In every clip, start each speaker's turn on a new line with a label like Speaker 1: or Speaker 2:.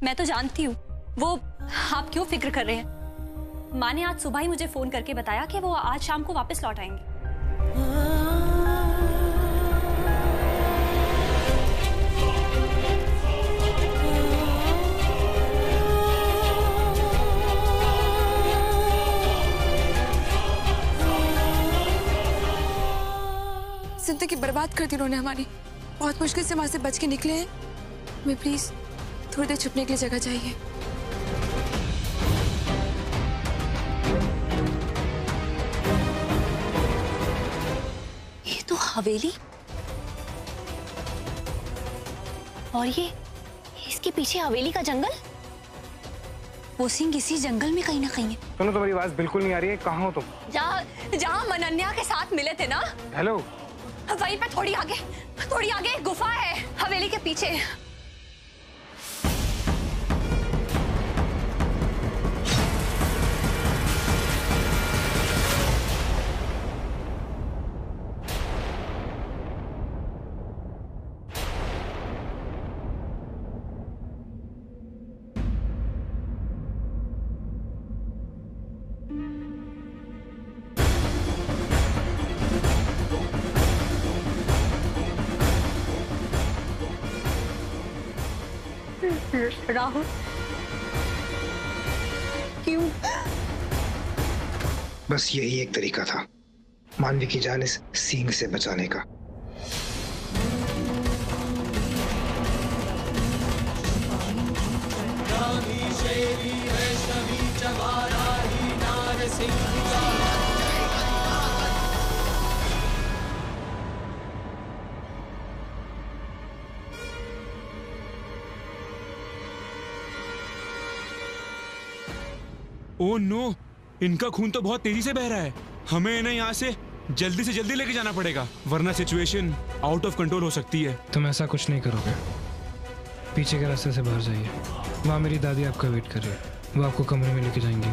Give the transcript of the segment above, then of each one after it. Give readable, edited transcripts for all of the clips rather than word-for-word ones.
Speaker 1: मैं तो जानती हूँ वो आप क्यों फिक्र कर रहे हैं। माँ ने आज सुबह ही मुझे फोन करके बताया कि वो आज शाम को वापस लौट आएंगे।
Speaker 2: जिंदगी बर्बाद कर दी उन्होंने हमारी। बहुत मुश्किल से वहां से बच के निकले हैं। हमें प्लीज थोड़ी देर छुपने के लिए जगह चाहिए।
Speaker 1: ये तो हवेली, और ये इसके पीछे हवेली का जंगल। वो सिंह इसी जंगल में कहीं ना कहीं है।
Speaker 3: सुनो, तुम्हारी आवाज बिल्कुल नहीं आ रही है। कहाँ हो तुम?
Speaker 1: जहाँ मनन्या के साथ मिले थे ना।
Speaker 3: हेलो,
Speaker 1: वहीं पे थोड़ी आगे एक गुफा है हवेली के पीछे। राहुल, क्यों?
Speaker 3: बस यही एक तरीका था मानवी की जान इस सींग से बचाने का।
Speaker 4: ओह नो, इनका खून तो बहुत तेजी से बह रहा है। हमें इन्हें यहाँ से जल्दी लेके जाना पड़ेगा, वरना सिचुएशन आउट ऑफ कंट्रोल हो सकती है।
Speaker 5: तुम ऐसा कुछ नहीं करोगे। पीछे के रास्ते से बाहर जाइए, वहाँ मेरी दादी आपका वेट कर रही है। वो आपको कमरे में लेके जाएंगी।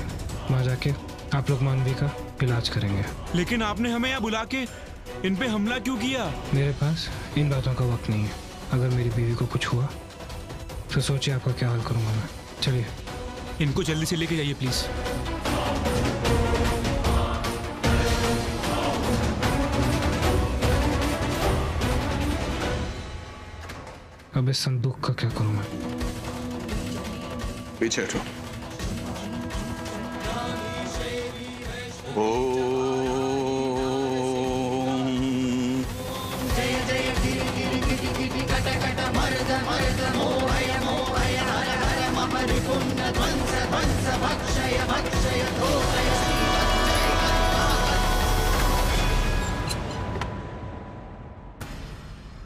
Speaker 5: वहाँ जाके आप लोग मानवी का इलाज करेंगे।
Speaker 4: लेकिन आपने हमें यहाँ बुला के इन पे हमला क्यों किया?
Speaker 5: मेरे पास इन बातों का वक्त नहीं है। अगर मेरी बीवी को कुछ हुआ तो सोचिए आपका क्या हाल करूँगा मैं। चलिए,
Speaker 4: इनको जल्दी से लेके जाइए प्लीज।
Speaker 5: अब इस संदूक का क्या करूं मैं?
Speaker 6: पीछे हटो।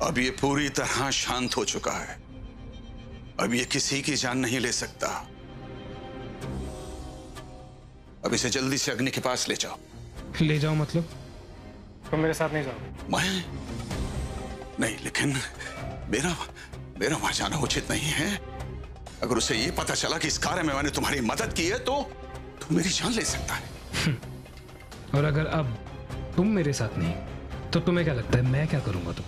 Speaker 6: अब ये पूरी तरह शांत हो चुका है। अब ये किसी की जान नहीं ले सकता। अब इसे जल्दी से अग्नि के पास ले जाओ।
Speaker 5: ले जाओ मतलब?
Speaker 3: तुम मेरे साथ नहीं जाओ?
Speaker 6: मैं नहीं, लेकिन मेरा वहां जाना उचित नहीं है। अगर उसे ये पता चला कि इस कार्य में मैंने तुम्हारी मदद की है तो मेरी जान ले सकता है।
Speaker 5: और अगर अब तुम मेरे साथ नहीं तो तुम्हें क्या लगता है मैं क्या करूंगा? तुम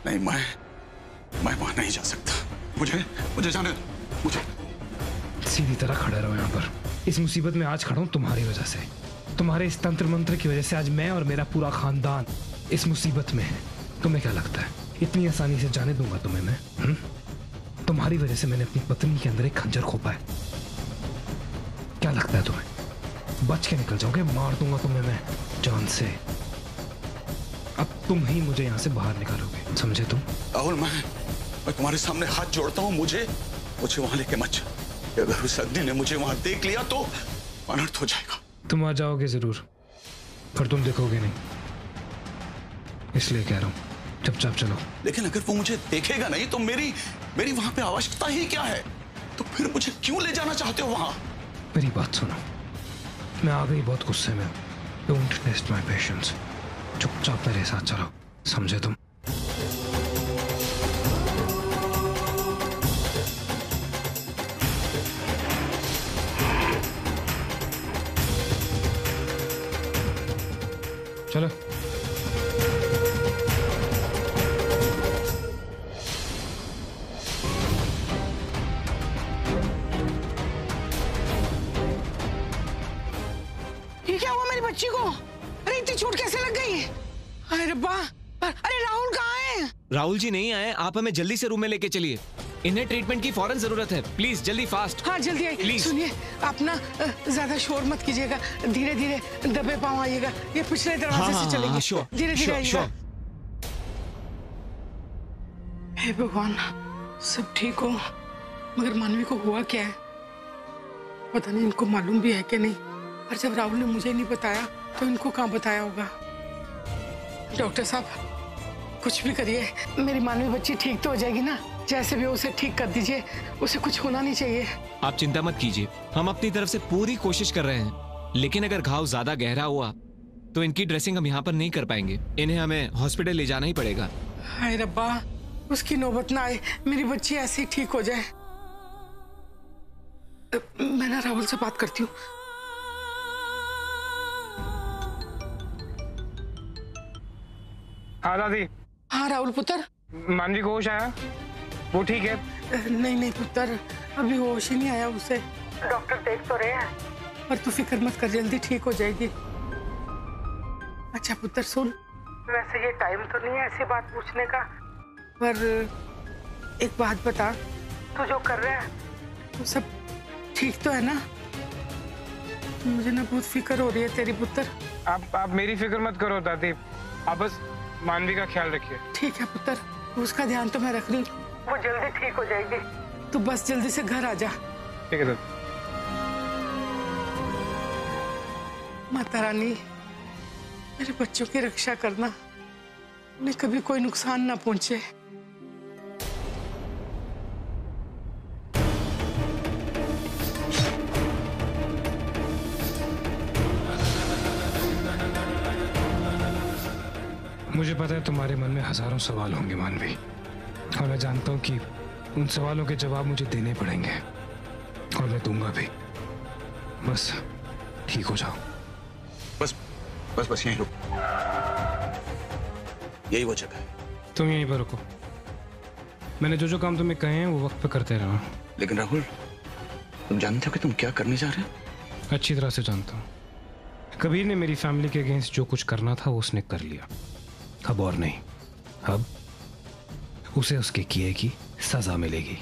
Speaker 6: नहीं, मैं वहां नहीं जा सकता। मुझे जाने दो। मुझे
Speaker 5: सीधी तरह खड़े रहो यहाँ पर। इस मुसीबत में आज खड़ा हूं तुम्हारी वजह से। तुम्हारे इस तंत्र मंत्र की वजह से आज मैं और मेरा पूरा खानदान इस मुसीबत में है। तुम्हें क्या लगता है इतनी आसानी से जाने दूंगा तुम्हें मैं? तुम्हारी वजह से मैंने अपनी पत्नी के अंदर एक खंजर खोपा है। क्या लगता है तुम्हें बच के निकल जाओगे? मार दूंगा तुम्हें मैं जान से। अब तुम ही मुझे यहाँ से बाहर निकालोगे, समझे तुम?
Speaker 6: राहुल, मैं तुम्हारे सामने हाथ जोड़ता हूँ। मुझे वहां लेके मत जाओ। अगर उस अग्नि ने मुझे वहां देख लिया तो अनर्थ हो जाएगा।
Speaker 5: तुम आ जाओगे जरूर, पर तुम देखोगे नहीं, इसलिए कह रहा हूं चुपचाप चलो।
Speaker 6: लेकिन अगर वो मुझे देखेगा नहीं तो मेरी वहां पे आवश्यकता ही क्या है? तो फिर मुझे क्यों ले जाना चाहते हो वहां?
Speaker 5: मेरी बात सुनो, मैं आ गई बहुत गुस्से में। Don't test my patience. चुपचाप मेरे साथ चलो, समझे तुम? चलो।
Speaker 7: बच्ची को? अरे इतनी चोट कैसे लग गई? अरे रब्बा, अरे राहुल कहाँ है?
Speaker 8: राहुल जी नहीं आए, आप हमें जल्दी से रूम में लेके चलिए। इन्हें ट्रीटमेंट की फौरन जरूरत है, प्लीज जल्दी फास्ट।
Speaker 7: हाँ जल्दी आइए।
Speaker 8: प्लीज
Speaker 7: सुनिए, आप ना ज्यादा शोर मत कीजिएगा, धीरे धीरे दबे पाँव आइएगा। ये पिछले दरवाजे से चलेंगे। धीरे धीरे आइएगा। हे भगवान, सब ठीक हो, मगर मानवी को हुआ क्या है पता नहीं। इनको मालूम भी है कि नहीं, और जब राहुल ने मुझे नहीं बताया तो इनको कहाँ बताया होगा। डॉक्टर साहब कुछ भी करिए, मेरी मानवी बच्ची ठीक तो हो जाएगी ना? जैसे भी उसे ठीक कर दीजिए, उसे कुछ होना नहीं चाहिए।
Speaker 8: आप चिंता मत कीजिए, हम अपनी तरफ से पूरी कोशिश कर रहे हैं, लेकिन अगर घाव ज्यादा गहरा हुआ तो इनकी ड्रेसिंग हम यहाँ पर नहीं कर पाएंगे। इन्हें हमें हॉस्पिटल ले जाना ही पड़ेगा।
Speaker 7: हाय रब्बा, उसकी नौबत ना आए, मेरी बच्ची ऐसे ही ठीक हो जाए। मैं ना राहुल से बात करती हूँ।
Speaker 5: हाँ दादी।
Speaker 7: हाँ राहुल पुत्र,
Speaker 5: मानवी को होश आया? वो ठीक है?
Speaker 7: नहीं नहीं पुत्र, अभी होश ही नहीं आया उसे। डॉक्टर देख तो रहे हैं, पर तू फिक्र मत कर, जल्दी ठीक हो जाएगी। अच्छा पुत्र सुन, वैसे ये टाइम तो नहीं है ऐसी बात पूछने का, पर एक बात बता, तू जो कर रहा है वो सब ठीक तो है ना? मुझे ना बहुत फिक्र हो रही है तेरी पुत्र।
Speaker 5: आप मेरी फिक्र मत करो दादी, आप बस मानवी का ख्याल रखिए।
Speaker 7: ठीक है पुत्र, उसका ध्यान तो मैं रख रही हूँ, वो जल्दी ठीक हो जाएगी। तू बस जल्दी से घर आ जा।
Speaker 5: ठीक है दादी।
Speaker 7: माता रानी, मेरे बच्चों की रक्षा करना, उन्हें कभी कोई नुकसान ना पहुंचे।
Speaker 5: मुझे पता है तुम्हारे मन में हजारों सवाल होंगे मानवी, और मैं जानता हूँ कि उन सवालों के जवाब मुझे देने पड़ेंगे, और मैं दूंगा भी। बस ठीक हो जाओ।
Speaker 6: बस बस बस यहीं रुक, यही वो जगह है।
Speaker 5: तुम यहीं पर रुको, मैंने जो जो काम तुम्हें कहे हैं वो वक्त पे करते रहना।
Speaker 6: लेकिन राहुल, तुम जानते हो कि तुम क्या करने जा रहे हो?
Speaker 5: अच्छी तरह से जानता हूँ। कबीर ने मेरी फैमिली के अगेंस्ट जो कुछ करना था वो उसने कर लिया, अब और नहीं। अब उसे उसके किए की सजा मिलेगी,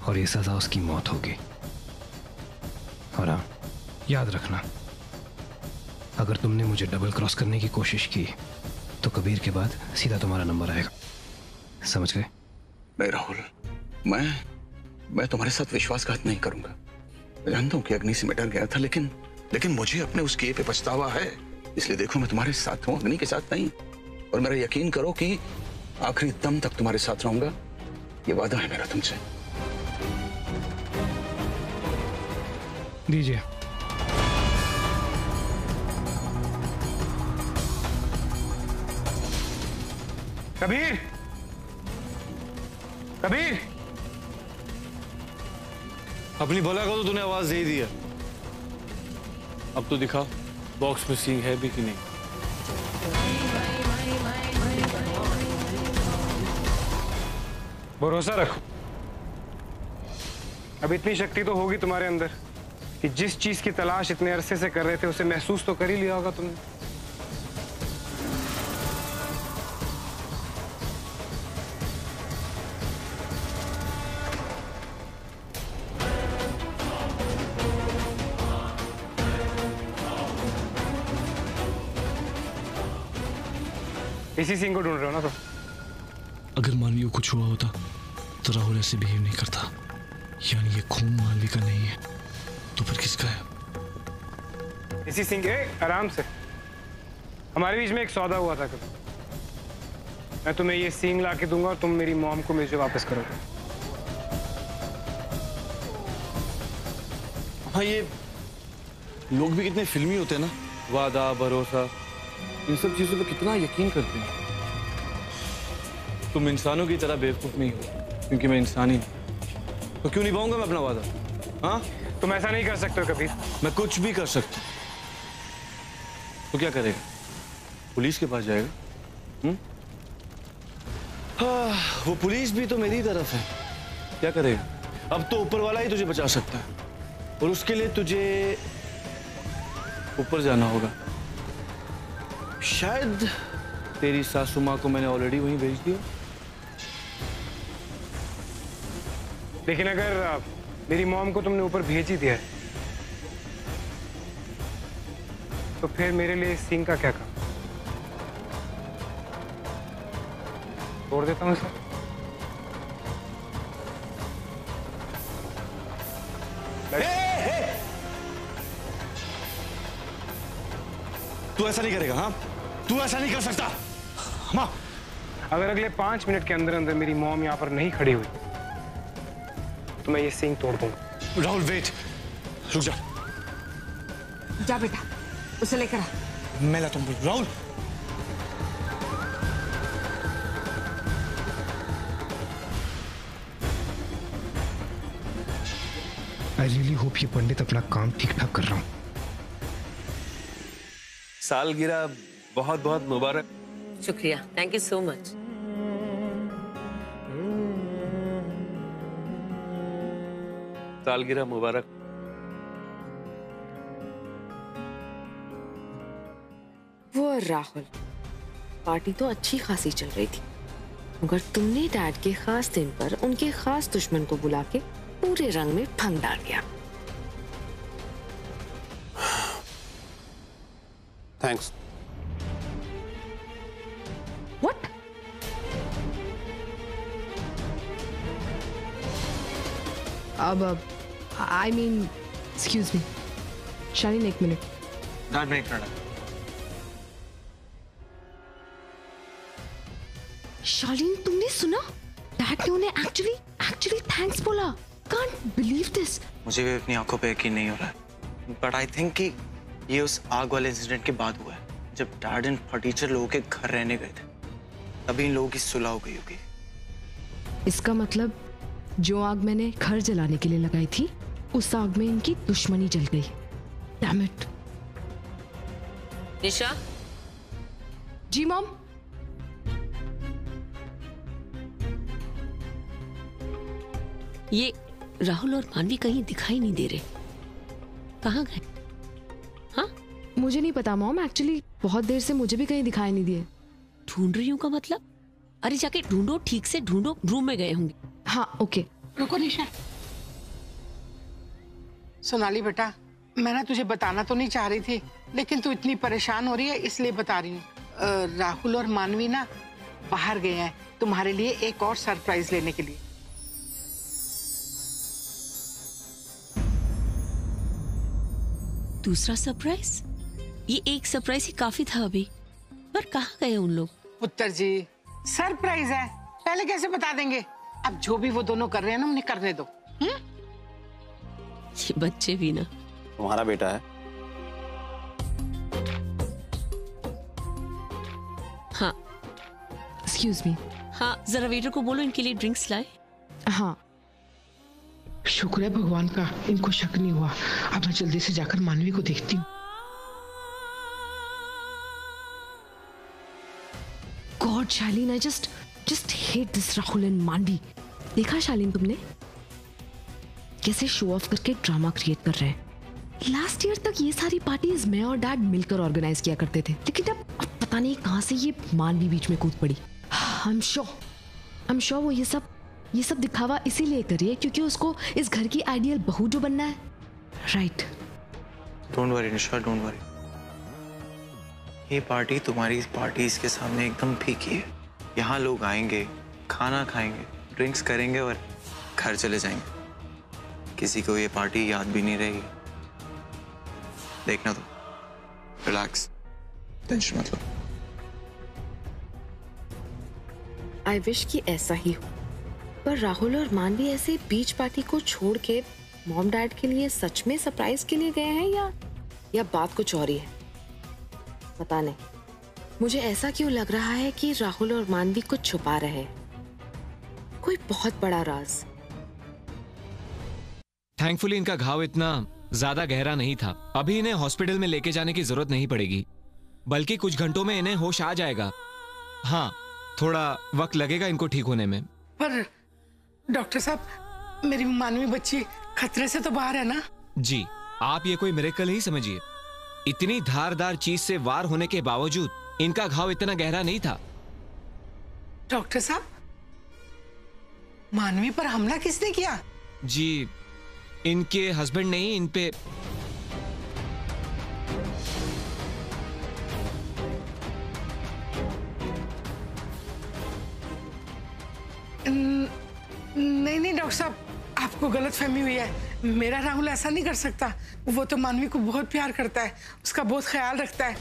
Speaker 5: और ये सजा उसकी मौत होगी। और हाँ, याद रखना, अगर तुमने मुझे डबल क्रॉस करने की कोशिश की तो कबीर के बाद सीधा तुम्हारा नंबर आएगा, समझ गए?
Speaker 6: नहीं राहुल, मैं तुम्हारे साथ विश्वासघात नहीं करूंगा। मैं जानता हूं कि अग्नि से मैं डर गया था, लेकिन मुझे अपने उस किए पे पछतावा है। इसलिए देखो, मैं तुम्हारे साथ हूं, अग्नि के साथ नहीं। और मेरा यकीन करो कि आखिरी दम तक तुम्हारे साथ रहूंगा, ये वादा है मेरा तुमसे।
Speaker 5: दीजिए। कबीर, कबीर,
Speaker 9: अपनी भला को तो तूने आवाज दे ही दी है, अब तो दिखा बॉक्स में सींग है भी कि नहीं।
Speaker 5: भरोसा रखो, अब इतनी शक्ति तो होगी तुम्हारे अंदर कि जिस चीज की तलाश इतने अरसे से कर रहे थे उसे महसूस तो कर ही लिया होगा तुमने। इसी सिंह को ढूंढ रहे हो ना तुम?
Speaker 9: अगर मानवी को कुछ हुआ होता तो राहुल ऐसे बिहेव नहीं करता। यानी ये खून मानवी का नहीं है तो फिर किसका है?
Speaker 5: इसी सिंह के। आराम से, हमारे बीच में एक सौदा हुआ था कभी। मैं तुम्हें ये सींग ला के दूंगा और तुम मेरी मॉम को मुझे वापस करोगे।
Speaker 9: हाँ, ये लोग भी कितने फिल्मी होते हैं ना, वादा, भरोसा, इन सब चीजों पे कितना यकीन करते हैं। तुम इंसानों की तरह बेवकूफ नहीं हो, क्योंकि मैं इंसान ही हूं, तो क्यों निभाऊंगा मैं अपना वादा? हाँ,
Speaker 5: तुम ऐसा नहीं कर सकते हो कबीर।
Speaker 9: मैं कुछ भी कर सकता हूं। तो क्या करेगा? पुलिस के पास जाएगा? हाँ, वो पुलिस भी तो मेरी तरफ है। क्या करेगा? अब तो ऊपर वाला ही तुझे बचा सकता है, और उसके लिए तुझे ऊपर जाना होगा। शायद तेरी सासू माँ को मैंने ऑलरेडी वहीं भेज दिया।
Speaker 5: लेकिन अगर मेरी मॉम को तुमने ऊपर भेज ही दिया है तो फिर मेरे लिए इस सीन का क्या काम? छोड़ देता हूँ सर।
Speaker 9: तू ऐसा नहीं करेगा, हाँ? तू ऐसा नहीं कर सकता। माँ,
Speaker 5: अगर अगले 5 मिनट के अंदर अंदर मेरी मॉम यहाँ पर नहीं खड़ी हुई तो मैं ये सीन तोड़ दूंगा।
Speaker 9: राहुल वेट, रुक जा।
Speaker 7: जा बेटा, उसे लेकर आ।
Speaker 9: मैं लाता हूँ। राहुल,
Speaker 5: आई रियली होप ये पंडित अपना काम ठीक ठाक कर रहा हूँ।
Speaker 10: सालगिरह बहुत बहुत मुबारक।
Speaker 11: शुक्रिया, थैंक यू सो मच।
Speaker 10: सालगिरह मुबारक।
Speaker 11: वो और राहुल, पार्टी तो अच्छी खासी चल रही थी, मगर तुमने डैड के खास दिन पर उनके खास दुश्मन को बुला के पूरे रंग में भंग डाल दिया।
Speaker 10: थैंक्स।
Speaker 11: What?
Speaker 2: अब आई मीन एक्सक्यूज मी शालीन, एक मिनट।
Speaker 8: डैड नहीं करना।
Speaker 2: शालीन, तुमने सुना? डैड ने उन्हें एक्चुअली थैंक्स बोला। Can't believe this.
Speaker 12: मुझे भी अपनी आंखों पे यकीन नहीं हो रहा है, बट आई थिंक कि ये उस आग वाले इंसिडेंट के बाद हुआ है, जब डैड इन फटीचर लोगों के घर रहने गए थे, तभी इन लोगों की सुलह हो गई होगी।
Speaker 2: इसका मतलब जो आग मैंने घर जलाने के लिए लगाई थी, उस आग में इनकी दुश्मनी जल गई। Damn it.
Speaker 11: निशा।
Speaker 2: जी मॉम।
Speaker 11: ये राहुल और मानवी कहीं दिखाई नहीं दे रहे, कहाँ गए? हाँ,
Speaker 2: मुझे नहीं पता मॉम, एक्चुअली बहुत देर से मुझे भी कहीं दिखाई नहीं दिए।
Speaker 11: ढूंढ रही हूँ का मतलब? अरे जाके ढूंढो, ठीक से ढूंढो, रूम में गए होंगे।
Speaker 2: हाँ ओके।
Speaker 7: रुको निशा। सोनाली बेटा, मैं ना तुझे बताना तो नहीं चाह रही थी, लेकिन तू इतनी परेशान हो रही है इसलिए बता रही हूँ। राहुल और मानवी ना बाहर गए हैं तुम्हारे लिए एक और सरप्राइज लेने के लिए।
Speaker 11: दूसरा सरप्राइज? ये एक सरप्राइज ही काफी था अभी, पर कहाँ गए उन लोग?
Speaker 7: पुत्र जी, सरप्राइज है, पहले कैसे बता देंगे? अब जो भी वो दोनों कर रहे हैं ना, उन्हें करने दो।
Speaker 11: ये बच्चे भी ना।
Speaker 10: तुम्हारा बेटा है।
Speaker 11: हाँ।
Speaker 2: Excuse me.
Speaker 11: हाँ, जरा वेटर को बोलो इनके लिए ड्रिंक्स लाए।
Speaker 2: हाँ।
Speaker 7: शुक्र है भगवान का, इनको शक नहीं हुआ। अब मैं जल्दी से जाकर मानवी को देखती हूँ।
Speaker 2: God Shaleen, I just hate this Rahul and Manvi. देखा शालीन तुमने कैसे शो ऑफ करके ड्रामा क्रिएट कर रहे हैं? लास्ट ईयर तक ये सारी पार्टीज मैं और डैड मिलकर ऑर्गेनाइज किया करते थे, लेकिन अब पता नहीं कहां से ये मानवी बीच में कूद पड़ी। आई एम श्योर वो ये सब दिखावा इसीलिए कर रही है क्योंकि उसको इस घर की आइडियल बहू जो बनना है, right?
Speaker 12: Don't worry Nisha, don't worry. ये पार्टी तुम्हारी पार्टीज के सामने एकदम फीकी है। यहाँ लोग आएंगे, खाना खाएंगे, ड्रिंक्स करेंगे और घर चले जाएंगे। किसी को ये पार्टी याद भी नहीं रहेगी। देखना तो, रिलैक्स, टेंशन मत लो।
Speaker 11: आई विश कि ऐसा ही हो, पर राहुल और मानवी ऐसे बीच पार्टी को छोड़ के मॉम डैड के लिए सच में सरप्राइज के लिए गए हैं या बात कुछ और ही है? पता नहीं, मुझे ऐसा क्यों लग रहा है कि राहुल और मानवी कुछ छुपा रहे हैं, कोई बहुत बड़ा राज।
Speaker 8: थैंकफुली इनका घाव इतना ज्यादा गहरा नहीं था। अभी इन्हें हॉस्पिटल में लेके जाने की जरूरत नहीं पड़ेगी, बल्कि कुछ घंटों में इन्हें होश आ जाएगा। हाँ, थोड़ा वक्त लगेगा इनको ठीक होने में।
Speaker 7: पर डॉक्टर साहब, मेरी मानवी बच्ची खतरे से तो बाहर है ना?
Speaker 8: जी, आप ये कोई मिरेकल ही समझिए। इतनी धारदार चीज से वार होने के बावजूद इनका घाव इतना गहरा नहीं था।
Speaker 7: डॉक्टर साहब, मानवी पर हमला किसने किया?
Speaker 8: जी, इनके हस्बैंड ने ही इन पे।
Speaker 7: नहीं डॉक्टर साहब, आपको गलतफहमी हुई है। मेरा राहुल ऐसा नहीं कर सकता। वो तो मानवी को बहुत प्यार करता है, उसका बहुत ख्याल रखता है।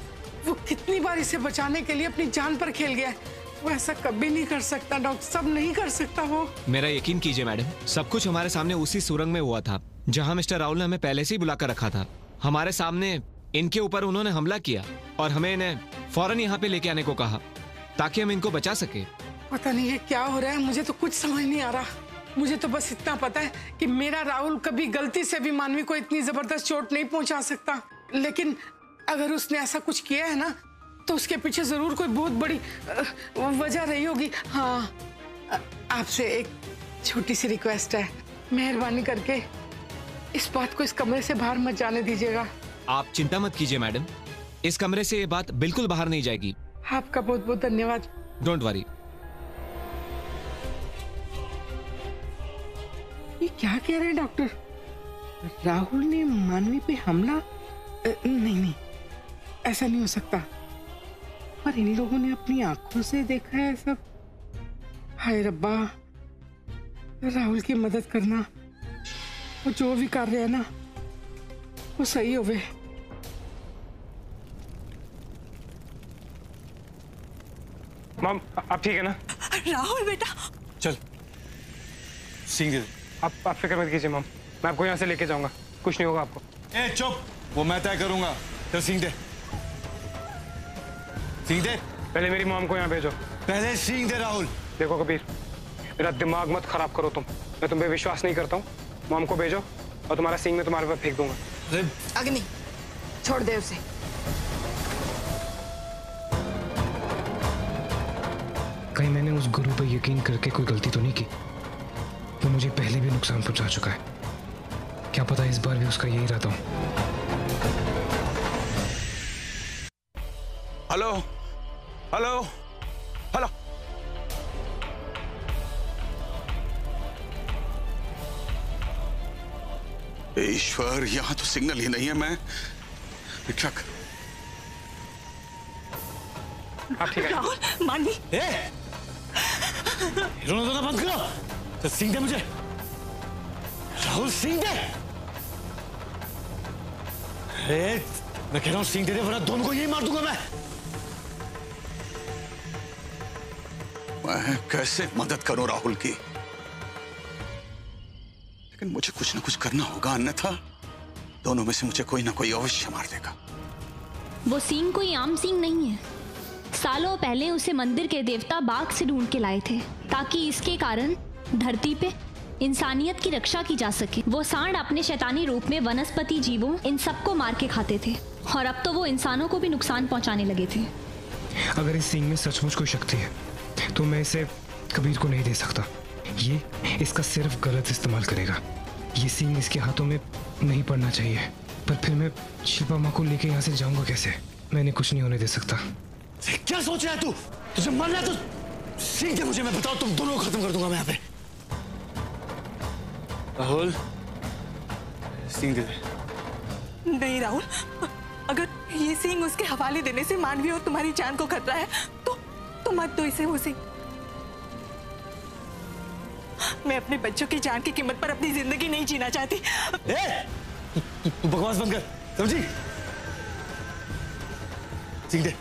Speaker 7: वो कितनी बार इसे बचाने के लिए अपनी जान पर खेल गया है। वो ऐसा कभी नहीं कर सकता डॉक्टर साहब, नहीं कर सकता वो।
Speaker 8: मेरा यकीन कीजिए मैडम, सब कुछ हमारे सामने उसी सुरंग में हुआ था जहां मिस्टर राहुल ने हमें पहले से ही बुलाकर रखा था। हमारे सामने इनके ऊपर उन्होंने हमला किया और हमें इन्हें फौरन यहाँ पे लेके आने को कहा ताकि हम इनको बचा सके।
Speaker 7: पता नहीं है क्या हो रहा है, मुझे तो कुछ समझ नहीं आ रहा। मुझे तो बस इतना पता है कि मेरा राहुल कभी गलती से भी मानवी को इतनी जबरदस्त चोट नहीं पहुंचा सकता। लेकिन अगर उसने ऐसा कुछ किया है ना, तो उसके पीछे जरूर कोई बहुत बड़ी वजह रही होगी। हाँ, आपसे एक छोटी सी रिक्वेस्ट है, मेहरबानी करके इस बात को इस कमरे से बाहर मत जाने दीजिएगा।
Speaker 8: आप चिंता मत कीजिए मैडम, इस कमरे से ये बात बिल्कुल बाहर नहीं जाएगी।
Speaker 7: आपका बहुत बहुत धन्यवाद।
Speaker 8: Don't worry.
Speaker 7: ये क्या कह रहे हैं डॉक्टर? राहुल ने मानवी पे हमला? नहीं, ऐसा नहीं हो सकता। पर इन लोगों ने अपनी आंखों से देखा है सब। हाय रब्बा, राहुल की मदद करना, वो जो भी कर रहे हैं ना, वो सही होवे।
Speaker 5: मॉम, आप ठीक है ना?
Speaker 13: राहुल बेटा,
Speaker 10: चल सिंह दे।
Speaker 5: आप फिक्र मत कीजिए मॉम, मैं आपको यहाँ से लेके जाऊंगा, कुछ नहीं होगा आपको।
Speaker 10: ए चुप, वो मैं तय करूंगा। चल सिंह दे, सिंह दे।
Speaker 5: पहले मेरी मॉम को यहाँ भेजो।
Speaker 10: पहले सिंह दे राहुल।
Speaker 5: देखो कबीर, मेरा दिमाग मत खराब करो तुम, मैं तुम पे विश्वास नहीं करता हूँ। मॉम को भेजो और तुम्हारा सिंह मैं तुम्हारे पर फेंक दूंगा।
Speaker 11: अग्नि, छोड़ दे उसे।
Speaker 5: कहीं मैंने उस गुरु पर यकीन करके कोई गलती तो नहीं की? वो मुझे पहले भी नुकसान पहुंचा चुका है, क्या पता इस बार भी उसका यही इरादा हो।
Speaker 6: Hello hello hello. ईश्वर, यहां तो सिग्नल ही नहीं है। मैं क्या कर...
Speaker 5: आप ठीक है?
Speaker 13: राहुल, मानवी,
Speaker 10: रोना धोना बंद करो। तो सिंह दे मुझे, राहुल सिंह दे। मैं कह रहा हूं सिंह दे दे, वरना दोनों को यही मार दूंगा
Speaker 6: मैं कैसे मदद करूं राहुल की? लेकिन मुझे कुछ ना कुछ करना होगा, अन्यथा दोनों में से मुझे कोई ना कोई अवश्य मार देगा।
Speaker 1: वो सींग कोई आम सींग नहीं है। सालों पहले उसे मंदिर के देवता बाघ से ढूंढ के लाए थे ताकि इसके कारण धरती पे इंसानियत की रक्षा की जा सके। वो सांड अपने शैतानी रूप में वनस्पति जीवों इन सबको मार के खाते थे और अब तो वो इंसानों को भी नुकसान पहुंचाने लगे थे।
Speaker 5: अगर इस सिंह में सचमुच कोई शक्ति है तो मैं इसे कबीर को नहीं दे सकता। ये इसका सिर्फ गलत इस्तेमाल करेगा। ये सिंह इसके हाथों में नहीं पड़ना चाहिए। पर फिर मैं शिल्पा माँ को लेके यहाँ से जाऊंगा कैसे? मैंने कुछ नहीं होने दे सकता।
Speaker 10: क्या सोच रहा है तू? तुझे मरना है तो सिंह दे मुझे, मैं बताओ तुम दोनों को खत्म कर दूंगा मैं यहाँ पे। राहुल, सिंह दे दे।
Speaker 13: नहीं राहुल, अगर ये सिंह उसके हवाले देने से मानवी और तुम्हारी जान को खतरा है तो मत दो इसे वो सिंह। मैं अपने बच्चों की जान की कीमत पर अपनी जिंदगी नहीं जीना चाहती।
Speaker 10: तू बकवास बंद कर, समझी? सिंह दे।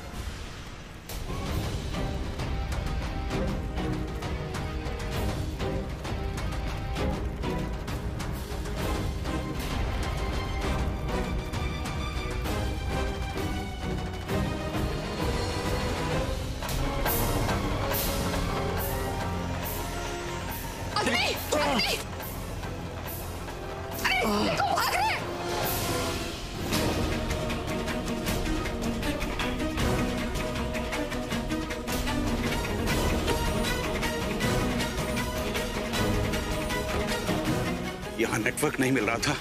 Speaker 6: यहां नेटवर्क नहीं मिल रहा था,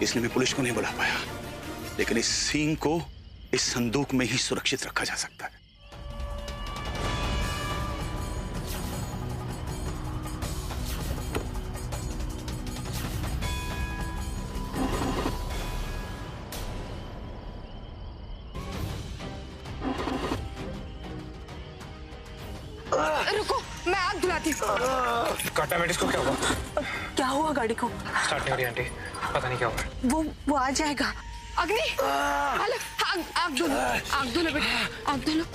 Speaker 6: इसलिए मैं पुलिस को नहीं बुला पाया। लेकिन इस सींग को इस संदूक में ही सुरक्षित रखा जा सकता है।
Speaker 13: रुको, मैं आग धुलाती हूँ।
Speaker 5: काटा मेडिस को क्या हुआ?
Speaker 13: क्या हुआ गाड़ी को?
Speaker 5: स्टार्ट नहीं हो रही आंटी, पता नहीं क्या हुआ।
Speaker 13: वो आ जाएगा। अग्नि, हेलो, आग धुलो, आग धुलो बेटा, आग धुलो।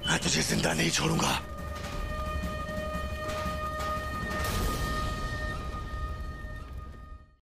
Speaker 10: मैं तुझे जिंदा नहीं छोड़ूंगा।